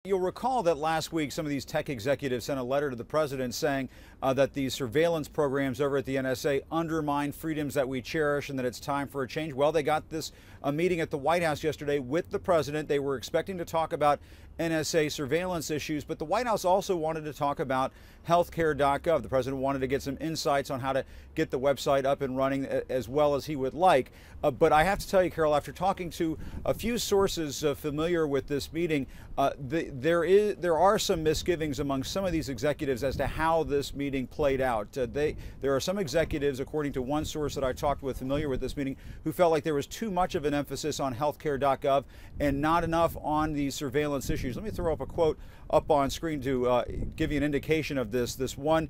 You'll recall that last week some of these tech executives sent a letter to the president saying that these surveillance programs over at the NSA undermine freedoms that we cherish and that it's time for a change. Well, they got this meeting at the White House yesterday with the president. They were expecting to talk about NSA surveillance issues, but the White House also wanted to talk about healthcare.gov. The president wanted to get some insights on how to get the website up and running as well as he would like. But I have to tell you, Carol, after talking to a few sources familiar with this meeting, there are some misgivings among some of these executives as to how this meeting played out. There are some executives, according to one source that I talked with familiar with this meeting, who felt like there was too much of an emphasis on healthcare.gov and not enough on the surveillance issues. Let me throw up a quote up on screen to give you an indication of this. This one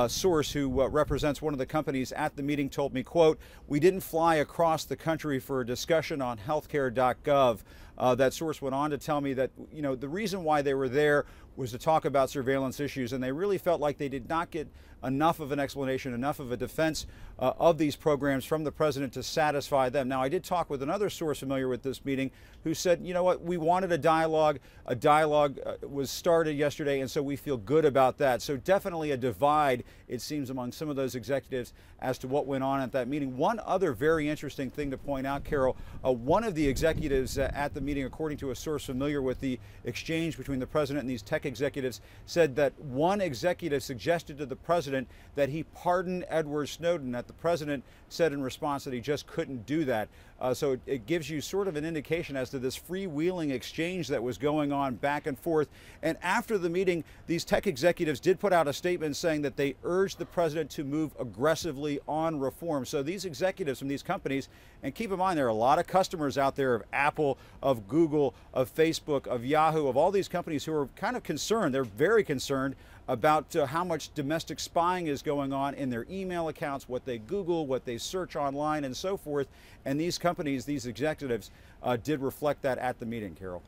source who represents one of the companies at the meeting told me, quote, "We didn't fly across the country for a discussion on healthcare.gov." That source went on to tell me that, the reason why they were there was to talk about surveillance issues, and they really felt like they did not get enough of an explanation, enough of a defense of these programs from the president to satisfy them. Now, I did talk with another source familiar with this meeting who said, you know what, we wanted a dialogue. A dialogue was started yesterday, and so we feel good about that. So definitely a divide, it seems, among some of those executives as to what went on at that meeting. One other very interesting thing to point out, Carol, one of the executives at the meeting, according to a source familiar with the exchange between the president and these tech executives, said that one executive suggested to the president that he pardon Edward Snowden, that the president said in response that he just couldn't do that. So it gives you sort of an indication as to this freewheeling exchange that was going on back and forth. And after the meeting, these tech executives did put out a statement saying that they urged the president to move aggressively on reform. So these executives from these companies, and keep in mind there are a lot of customers out there of Apple, of Google, of Facebook, of Yahoo, of all these companies who are kind of concerned. They're very concerned about how much domestic spying is going on in their email accounts, what they Google, what they search online, and so forth. And these companies, these executives, did reflect that at the meeting, Carol.